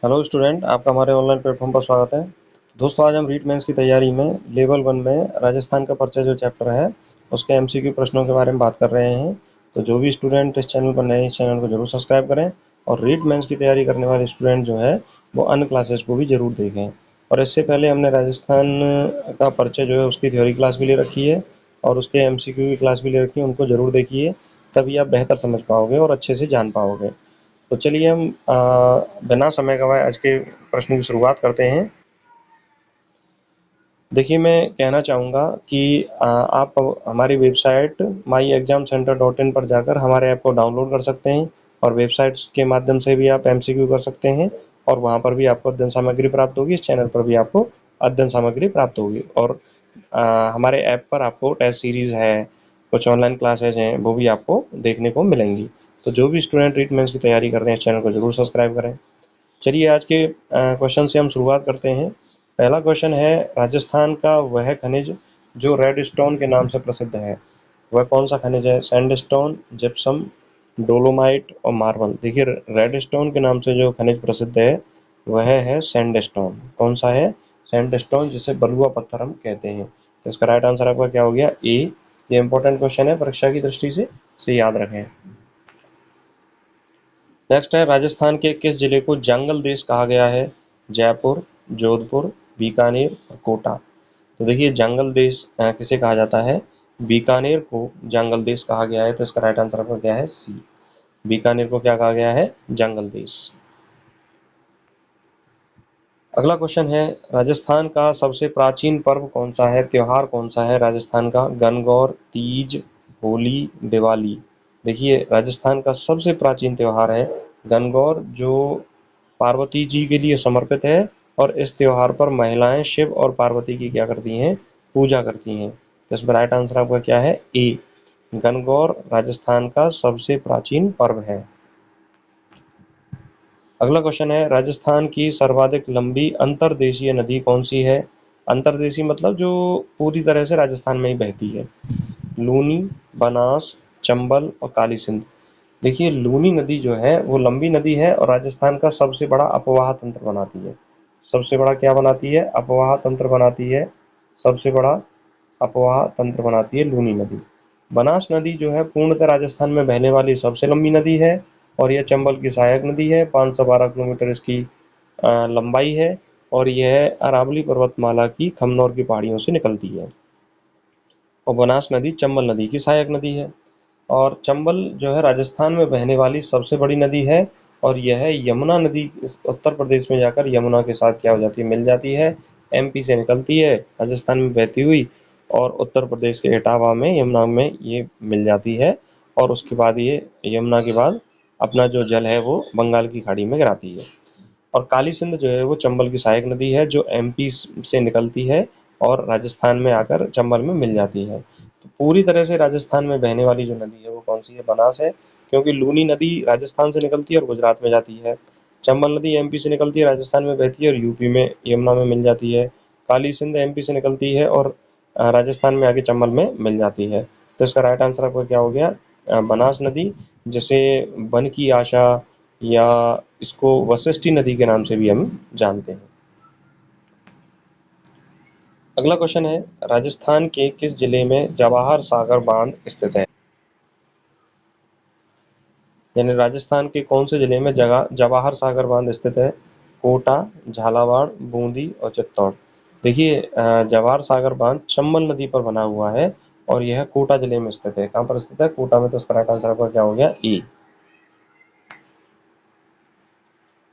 Hello student, आपका हमारे online platform पर स्वागत है। दोस्तों, आज हम रीट मेंस की तैयारी में लेवल 1 में राजस्थान का परिचय जो चैप्टर है उसके एमसीक्यू प्रश्नों के बारे में बात कर रहे हैं। तो जो भी स्टूडेंट इस चैनल पर नए, इस चैनल को जरूर सब्सक्राइब करें और रीट मेंस की तैयारी करने वाले स्टूडेंट जो है वो अन्य क्लासेस को भी जरूर देखें। और इससे पहले हमने राजस्थान का परिचय जो है उसकी थ्योरी क्लास भी ले रखी है और उसके एमसीक्यू की क्लास भी ले रखी है, उनको जरूर देखिए, तभी आप बेहतर समझ पाओगे और अच्छे से जान पाओगे। तो चलिए हम बिना समय गवाए आज के प्रश्न की शुरुआत करते हैं। देखिए, मैं कहना चाहूँगा कि आप हमारी वेबसाइट myexamcenter.in पर जाकर हमारे ऐप को डाउनलोड कर सकते हैं और वेबसाइट्स के माध्यम से भी आप एमसीक्यू कर सकते हैं और वहाँ पर भी आपको अध्ययन सामग्री प्राप्त होगी। इस चैनल पर भी आपको अध्ययन सामग्री प्राप्त होगी और हमारे ऐप पर आपको टेस्ट सीरीज़ है, कुछ ऑनलाइन क्लासेज हैं, वो भी आपको देखने को मिलेंगी। तो जो भी स्टूडेंट रीट मेंस की तैयारी कर रहे हैं, इस चैनल को जरूर सब्सक्राइब करें। चलिए आज के क्वेश्चन से हम शुरुआत करते हैं। पहला क्वेश्चन है, राजस्थान का वह खनिज जो रेड स्टोन के नाम से प्रसिद्ध है, वह कौन सा खनिज है? सैंडस्टोन, जिप्सम, डोलोमाइट और मार्बल। देखिए, रेड स्टोन के नाम से जो खनिज प्रसिद्ध है वह है सैंडस्टोन। कौन सा है? सैंडस्टोन, जिसे बलुआ पत्थर हम कहते हैं। तो इसका राइट आंसर आपका क्या हो गया? ए। ये इंपॉर्टेंट क्वेश्चन है परीक्षा की दृष्टि से, इसे याद रखें। नेक्स्ट है, राजस्थान के किस जिले को जंगल देश कहा गया है? जयपुर, जोधपुर, बीकानेर और कोटा। तो देखिए, जंगल देश किसे कहा जाता है? बीकानेर को जंगल देश कहा गया है। तो इसका राइट आंसर आपका क्या है? सी। बीकानेर को क्या कहा गया है? जंगल देश। अगला क्वेश्चन है, राजस्थान का सबसे प्राचीन पर्व कौन सा है? त्योहार कौन सा है राजस्थान का? गणगौर, तीज, होली, दिवाली। देखिए, राजस्थान का सबसे प्राचीन त्योहार है गणगौर, जो पार्वती जी के लिए समर्पित है और इस त्योहार पर महिलाएं शिव और पार्वती की क्या करती हैं? पूजा करती हैं। तो इसमें राइट आंसर आपका क्या है? ए। गणगौर राजस्थान का सबसे प्राचीन पर्व है। अगला क्वेश्चन है, राजस्थान की सर्वाधिक लंबी अंतर्देशीय नदी कौन सी है? अंतर्देशीय मतलब जो पूरी तरह से राजस्थान में ही बहती है। लूनी, बनास, चंबल और काली सिंध। देखिए, लूनी नदी जो है वो लंबी नदी है और राजस्थान का सबसे बड़ा अपवाह तंत्र बनाती है। सबसे बड़ा क्या बनाती है? अपवाह तंत्र बनाती है। सबसे बड़ा अपवाह तंत्र बनाती है लूनी नदी। बनास नदी जो है पूर्णतः राजस्थान में बहने वाली सबसे लंबी नदी है और यह चंबल की सहायक नदी है। 512 किलोमीटर इसकी लंबाई है और यह अरावली पर्वतमाला की खमनौर की पहाड़ियों से निकलती है। और बनास नदी चंबल नदी की सहायक नदी है और चंबल जो है राजस्थान में बहने वाली सबसे बड़ी नदी है और यह यमुना नदी उत्तर प्रदेश में जाकर यमुना के साथ क्या हो जाती है? मिल जाती है। एमपी से निकलती है राजस्थान में बहती हुई और उत्तर प्रदेश के इटावा में यमुना में ये मिल जाती है और उसके बाद ये यमुना के बाद अपना जो जल है वो बंगाल की खाड़ी में गिराती है। और काली सिंध जो है वो चंबल की सहायक नदी है जो एमपी से निकलती है और राजस्थान में आकर चंबल में मिल जाती है। तो पूरी तरह से राजस्थान में बहने वाली जो नदी है वो कौन सी है? बनास है, क्योंकि लूनी नदी राजस्थान से निकलती है और गुजरात में जाती है। चंबल नदी एमपी से निकलती है, राजस्थान में बहती है और यूपी में यमुना में मिल जाती है। काली सिंध एमपी से निकलती है और राजस्थान में आके चंबल में मिल जाती है। तो इसका राइट आंसर आपका क्या हो गया? बनास नदी, जिसे वन की आशा या इसको वशिष्ठी नदी के नाम से भी हम जानते हैं। अगला क्वेश्चन है, राजस्थान के किस जिले में जवाहर सागर बांध स्थित है? यानी राजस्थान के कौन से जिले में जगह जवाहर सागर बांध स्थित है? कोटा, झालावाड़, बूंदी और चित्तौड़। देखिए, जवाहर सागर बांध चंबल नदी पर बना हुआ है और यह कोटा जिले में स्थित है। कहाँ पर स्थित है? कोटा में। तो इसका राइट आंसर आपका क्या हो गया? ए।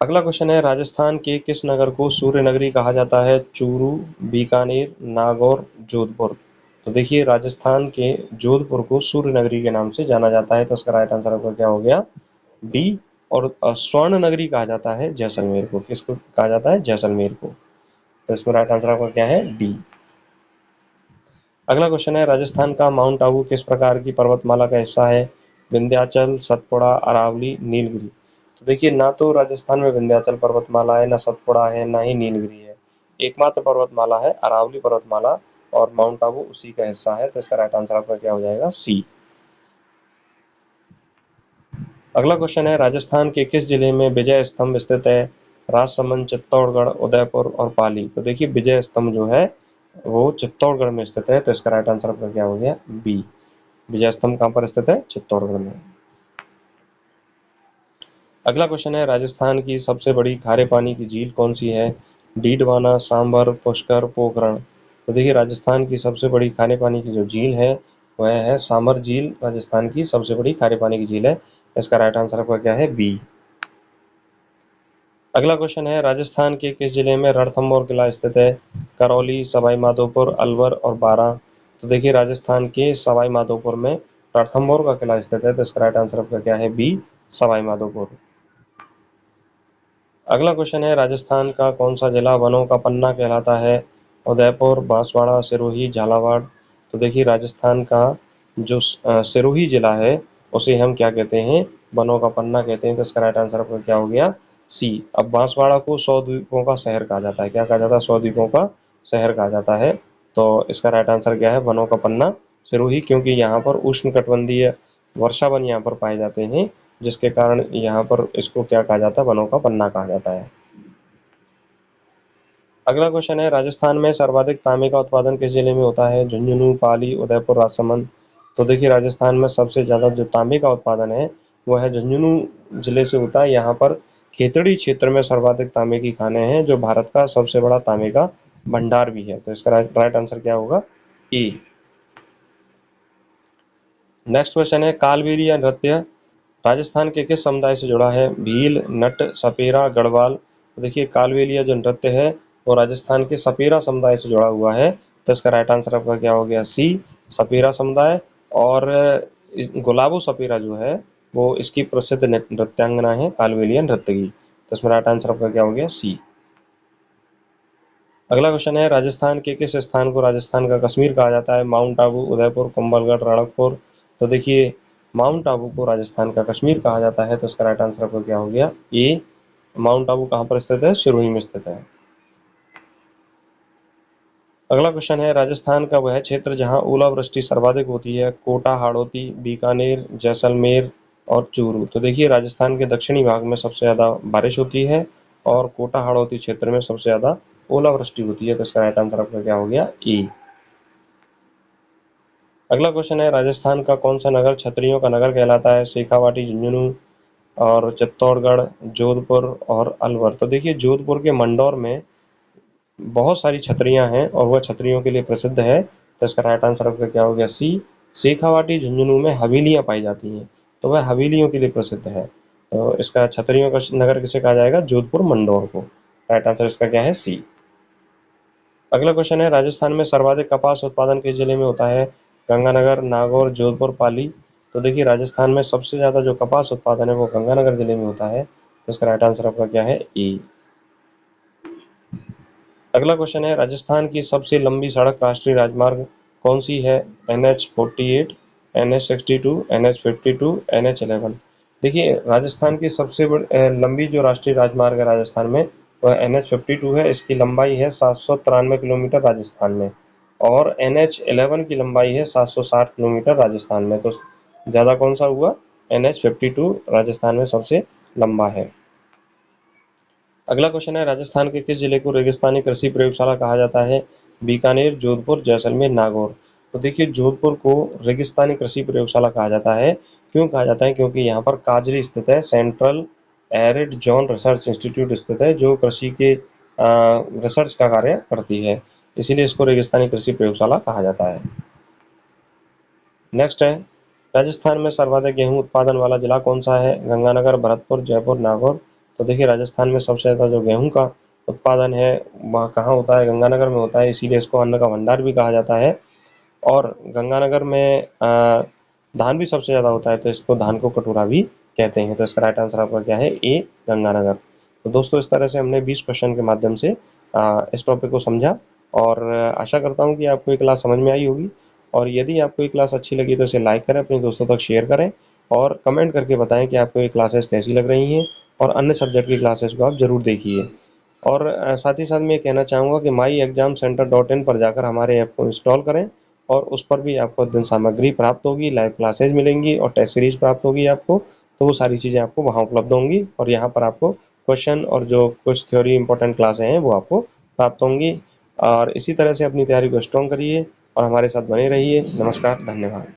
अगला क्वेश्चन है, राजस्थान के किस नगर को सूर्य नगरी कहा जाता है? चूरू, बीकानेर, नागौर, जोधपुर। तो देखिए, राजस्थान के जोधपुर को सूर्य नगरी के नाम से जाना जाता है। तो इसका राइट आंसर आपका क्या हो गया? डी। और स्वर्ण नगरी कहा जाता है जैसलमेर को। किसको कहा जाता है? जैसलमेर को। तो इसमें राइट आंसर आपका क्या है? डी। अगला क्वेश्चन है, राजस्थान का माउंट आबू किस प्रकार की पर्वतमाला का हिस्सा है? विंध्याचल, सतपुड़ा, अरावली, नीलगिरी। तो देखिए, ना तो राजस्थान में विंध्याचल पर्वतमाला है, ना सतपुड़ा है, ना ही नीलगिरी है। एकमात्र पर्वतमाला है अरावली पर्वतमाला और माउंट आबू उसी का हिस्सा है। तो इसका राइट आंसर आपका क्या हो जाएगा? सी। अगला क्वेश्चन है, राजस्थान के किस जिले में विजय स्तंभ स्थित है? राजसमंद, चित्तौड़गढ़, उदयपुर और पाली। तो देखिए विजय स्तंभ जो है वो चित्तौड़गढ़ में स्थित है, तो इसका राइट आंसर आपका क्या हो गया? बी। विजय स्तंभ कहाँ पर स्थित है? चित्तौड़गढ़ में। अगला क्वेश्चन है, राजस्थान की सबसे बड़ी खारे पानी की झील कौन सी है? डीडवाना, सांभर, पुष्कर, पोखरण। तो देखिए राजस्थान की सबसे बड़ी खारे पानी की जो झील है वह है सांभर झील, राजस्थान की सबसे बड़ी खारे पानी की झील है। इसका राइट आंसर आपका क्या है? बी। अगला क्वेश्चन है, राजस्थान के किस जिले में रणथंभौर किला स्थित है? करौली, सवाई माधोपुर, अलवर और बारां। तो देखिए राजस्थान के सवाई माधोपुर में रणथंभौर का किला स्थित है, तो इसका राइट आंसर आपका क्या है? बी, सवाई माधोपुर। अगला क्वेश्चन है, राजस्थान का कौन सा जिला वनों का पन्ना कहलाता है? उदयपुर, बांसवाड़ा, सिरोही, झालावाड़। तो देखिए राजस्थान का जो सिरोही जिला है उसे हम क्या कहते हैं? वनों का पन्ना कहते हैं, तो इसका राइट आंसर आपका क्या हो गया? सी। अब बांसवाड़ा को 100 द्वीपों का शहर कहा जाता है। क्या कहा जाता है? 100 द्वीपों का शहर कहा जाता है। तो इसका राइट आंसर क्या है? वनों का पन्ना सिरोही, क्योंकि यहाँ पर उष्णकटिबंधीय वर्षा वन यहाँ पर पाए जाते हैं, जिसके कारण यहाँ पर इसको क्या कहा जाता है? वनों का पन्ना कहा जाता है। अगला क्वेश्चन है, राजस्थान में सर्वाधिक तांबे का उत्पादन किस जिले में होता है? झुंझुनू, पाली, उदयपुर, राजसमंद। तो देखिए राजस्थान में सबसे ज्यादा जो तांबे का उत्पादन है वह है झुंझुनू जिले से होता है। यहाँ पर खेतड़ी क्षेत्र में सर्वाधिक तांबे की खानें हैं, जो भारत का सबसे बड़ा तांबे का भंडार भी है। तो इसका राइट आंसर क्या होगा? ई। नेक्स्ट क्वेश्चन है, कालबेलिया नृत्य राजस्थान के किस समुदाय से जुड़ा है? भील, नट, सपेरा, गढ़वाल। तो देखिए कालबेलिया जो नृत्य है वो राजस्थान के सपेरा समुदाय से जुड़ा हुआ है, तो इसका राइट आंसर आपका क्या हो गया? सी, सपेरा समुदाय। और गुलाबो सपेरा जो है वो इसकी प्रसिद्ध नृत्यांगना है, कालबेलिया नृत्य की। तो इसमें राइट आंसर आपका क्या हो गया? सी। अगला क्वेश्चन है, राजस्थान के किस स्थान को राजस्थान का कश्मीर कहा जाता है? माउंट आबू, उदयपुर, कुंभलगढ़, रणकपुर। तो देखिए माउंट आबू को राजस्थान का कश्मीर कहा जाता है, तो इसका राइट आंसर आपको क्या हो गया? ए। माउंट आबू कहाँ पर स्थित है? सिरोही में स्थित है। अगला क्वेश्चन है, राजस्थान का वह क्षेत्र जहाँ ओलावृष्टि सर्वाधिक होती है? कोटा, हाड़ौती, बीकानेर, जैसलमेर और चूरू। तो देखिए राजस्थान के दक्षिणी भाग में सबसे ज्यादा बारिश होती है और कोटा हाड़ौती क्षेत्र में सबसे ज्यादा ओलावृष्टि होती है, तो इसका राइट आंसर आपका क्या हो गया? ई। अगला क्वेश्चन है, राजस्थान का कौन सा नगर क्षत्रियों का नगर कहलाता है? शेखावाटी, झुंझुनू और चित्तौड़गढ़, जोधपुर और अलवर। तो देखिए जोधपुर के मंडौर में बहुत सारी छतरियां हैं और वह छतरियों के लिए प्रसिद्ध है, तो इसका राइट आंसर आपका क्या हो गया? सी। शेखावाटी झुंझुनू में हवेलियां पाई जाती हैं, तो वह हवेलियों के लिए प्रसिद्ध है, तो इसका छतरियों का नगर किसे कहा जाएगा? जोधपुर मंडौर को। राइट आंसर इसका क्या है? सी। अगला क्वेश्चन है, राजस्थान में सर्वाधिक कपास उत्पादन किस जिले में होता है? गंगानगर, नागौर, जोधपुर, पाली। तो देखिए राजस्थान में सबसे ज्यादा जो कपास उत्पादन है वो गंगानगर जिले में होता है, तो इसका राइट आंसर आपका क्या है? ई। अगला क्वेश्चन है, राजस्थान की सबसे लंबी सड़क राष्ट्रीय राजमार्ग कौन सी है? NH-48, NH-62, NH-52, NH-11। देखिए राजस्थान की सबसे लंबी जो राष्ट्रीय राजमार्ग है राजस्थान में वह NH-52 है। इसकी लंबाई है 793 किलोमीटर राजस्थान में, और NH-11 की लंबाई है 760 किलोमीटर राजस्थान में। तो ज़्यादा कौन सा हुआ? NH-52 राजस्थान में सबसे लंबा है। अगला क्वेश्चन है, राजस्थान के किस जिले को रेगिस्तानी कृषि प्रयोगशाला कहा जाता है? बीकानेर, जोधपुर, जैसलमेर, नागौर। तो देखिए जोधपुर को रेगिस्तानी कृषि प्रयोगशाला कहा जाता है। क्यों कहा जाता है? क्योंकि यहाँ पर काजरी स्थित है, central arid zone research institute स्थित है, जो कृषि के रिसर्च का कार्य करती है, इसीलिए इसको रेगिस्तानी कृषि प्रयोगशाला कहा जाता है। नेक्स्ट है, राजस्थान में सर्वाधिक गेहूं उत्पादन वाला जिला कौन सा है? गंगानगर, भरतपुर, जयपुर, नागौर। तो देखिए राजस्थान में सबसे ज़्यादा जो गेहूं का उत्पादन है वह कहाँ होता है? गंगानगर में होता है, इसीलिए इसको अन्न का भंडार भी कहा जाता है। और गंगानगर में धान भी सबसे ज़्यादा होता है, तो इसको धान को कटोरा भी कहते हैं, तो इसका राइट आंसर आपका क्या है? ए, गंगानगर। तो दोस्तों इस तरह से हमने 20 क्वेश्चन के माध्यम से इस टॉपिक को समझा, और आशा करता हूँ कि आपको ये क्लास समझ में आई होगी। और यदि आपको ये क्लास अच्छी लगी तो इसे लाइक करें, अपने दोस्तों तक शेयर करें और कमेंट करके बताएं कि आपको ये क्लासेस कैसी लग रही हैं, और अन्य सब्जेक्ट की क्लासेस को आप ज़रूर देखिए। और साथ ही साथ मैं कहना चाहूँगा कि myexamcenter.in पर जाकर हमारे ऐप को इंस्टॉल करें, और उस पर भी आपको अध्ययन सामग्री प्राप्त होगी, लाइव क्लासेज मिलेंगी और टेस्ट सीरीज प्राप्त होगी आपको, तो वो सारी चीज़ें आपको वहाँ उपलब्ध होंगी और यहाँ पर आपको क्वेश्चन और जो कुछ थ्योरी इंपॉर्टेंट क्लासें हैं वो आपको प्राप्त होंगी। और इसी तरह से अपनी तैयारी को स्ट्रॉन्ग करिए और हमारे साथ बने रहिए। नमस्कार, धन्यवाद।